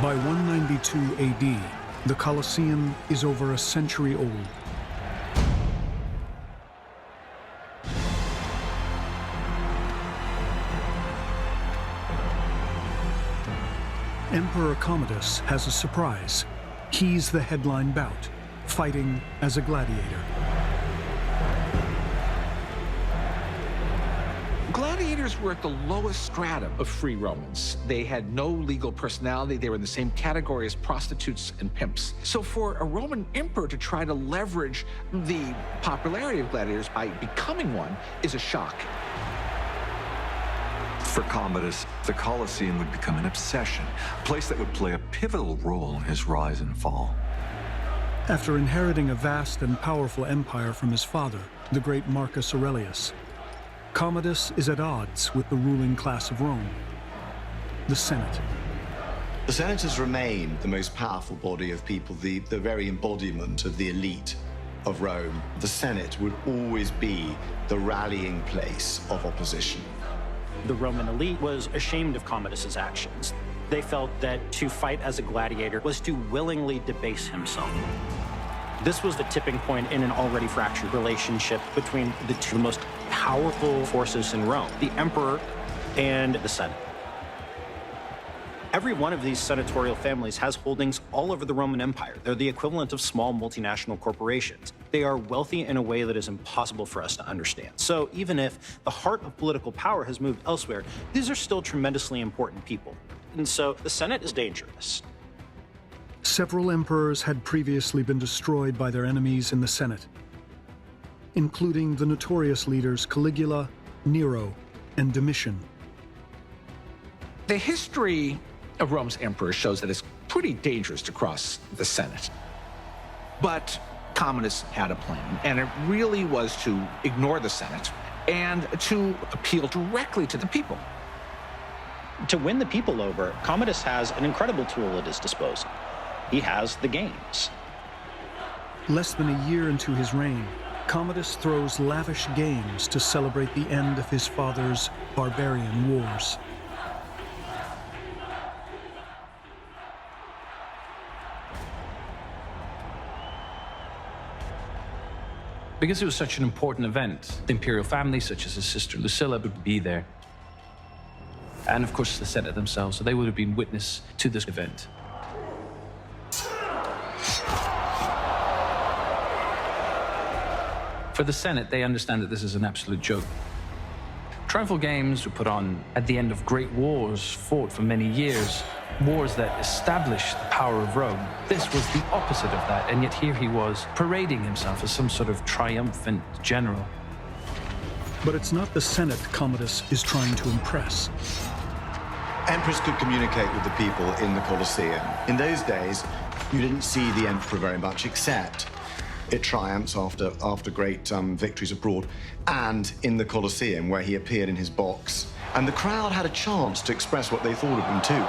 By 192 AD, the Colosseum is over a century old. Emperor Commodus has a surprise. He's the headline bout, fighting as a gladiator. Gladiators were at the lowest stratum of free Romans. They had no legal personality. They were in the same category as prostitutes and pimps. So for a Roman emperor to try to leverage the popularity of gladiators by becoming one is a shock. For Commodus, the Colosseum would become an obsession, a place that would play a pivotal role in his rise and fall. After inheriting a vast and powerful empire from his father, the great Marcus Aurelius, Commodus is at odds with the ruling class of Rome, the Senate. The senators remain the most powerful body of people, the very embodiment of the elite of Rome. The Senate would always be the rallying place of opposition. The Roman elite was ashamed of Commodus's actions. They felt that to fight as a gladiator was to willingly debase himself. This was the tipping point in an already fractured relationship between the two most powerful forces in Rome, the emperor and the Senate. Every one of these senatorial families has holdings all over the Roman Empire. They're the equivalent of small multinational corporations. They are wealthy in a way that is impossible for us to understand. So even if the heart of political power has moved elsewhere, these are still tremendously important people. And so the Senate is dangerous. Several emperors had previously been destroyed by their enemies in the Senate, including the notorious leaders Caligula, Nero, and Domitian. The history of Rome's emperors shows that it's pretty dangerous to cross the Senate. But Commodus had a plan, and it really was to ignore the Senate and to appeal directly to the people. To win the people over, Commodus has an incredible tool at his disposal. He has the games. Less than a year into his reign, Commodus throws lavish games to celebrate the end of his father's barbarian wars. Because it was such an important event, the imperial family, such as his sister Lucilla, would be there. And of course, the Senate themselves, so they would have been witness to this event. For the Senate, they understand that this is an absolute joke. Triumphal games were put on at the end of great wars fought for many years, wars that established the power of Rome. This was the opposite of that, and yet here he was parading himself as some sort of triumphant general. But it's not the Senate Commodus is trying to impress. Emperors could communicate with the people in the Colosseum. In those days, you didn't see the emperor very much, except it triumphs after great victories abroad, and in the Colosseum, where he appeared in his box. And the crowd had a chance to express what they thought of him, too.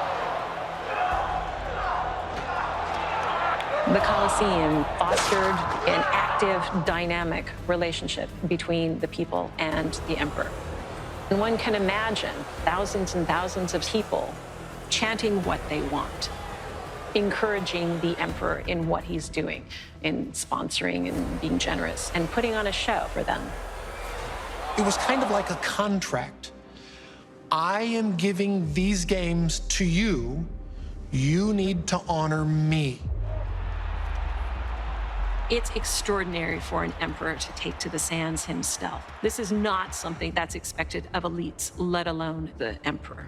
The Colosseum fostered an active, dynamic relationship between the people and the emperor. And one can imagine thousands and thousands of people chanting what they want, encouraging the emperor in what he's doing, in sponsoring and being generous, and putting on a show for them. It was kind of like a contract. I am giving these games to you. You need to honor me. It's extraordinary for an emperor to take to the sands himself. This is not something that's expected of elites, let alone the emperor.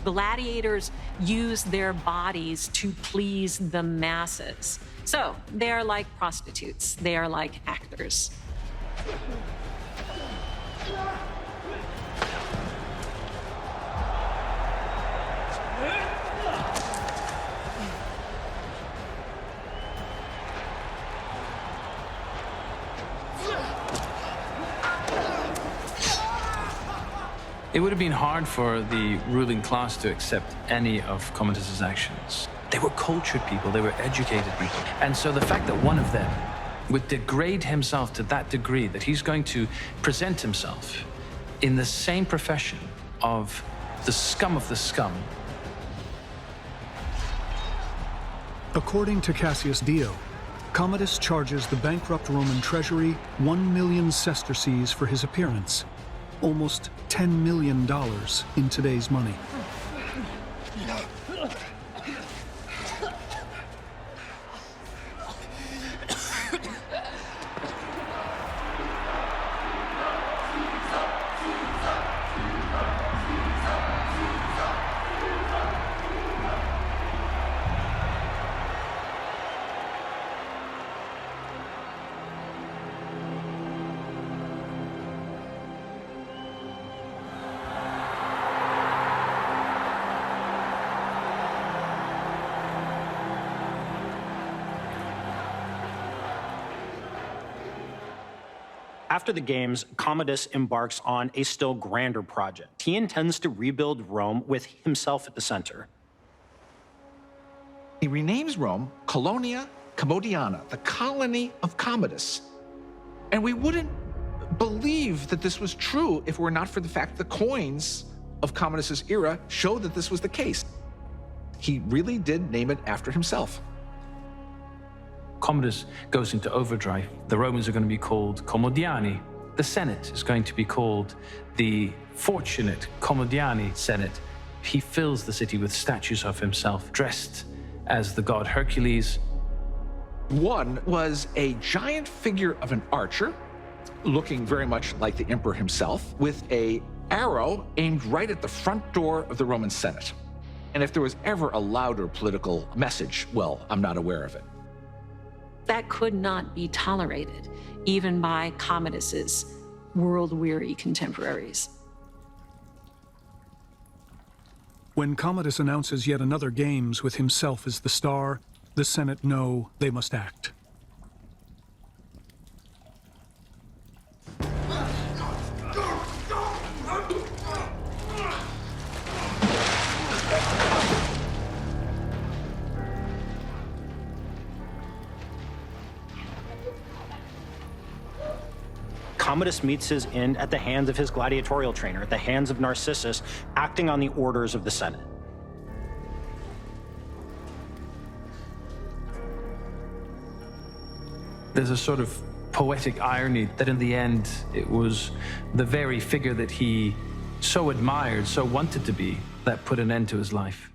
Gladiators use their bodies to please the masses. So they are like prostitutes. They are like actors. It would have been hard for the ruling class to accept any of Commodus's actions. They were cultured people, they were educated people. And so the fact that one of them would degrade himself to that degree that he's going to present himself in the same profession of the scum of the scum. According to Cassius Dio, Commodus charges the bankrupt Roman treasury 1 million sesterces for his appearance, almost $10 million in today's money. After the games, Commodus embarks on a still grander project. He intends to rebuild Rome with himself at the center. He renames Rome Colonia Commodiana, the colony of Commodus. And we wouldn't believe that this was true if it were not for the fact the coins of Commodus's era show that this was the case. He really did name it after himself. Commodus goes into overdrive. The Romans are going to be called Commodiani. The Senate is going to be called the Fortunate Commodiani Senate. He fills the city with statues of himself, dressed as the god Hercules. One was a giant figure of an archer, looking very much like the emperor himself, with an arrow aimed right at the front door of the Roman Senate. And if there was ever a louder political message, well, I'm not aware of it. That could not be tolerated, even by Commodus's world-weary contemporaries. When Commodus announces yet another games with himself as the star, the Senate know they must act. Commodus meets his end at the hands of his gladiatorial trainer, at the hands of Narcissus, acting on the orders of the Senate. There's a sort of poetic irony that in the end, it was the very figure that he so admired, so wanted to be, that put an end to his life.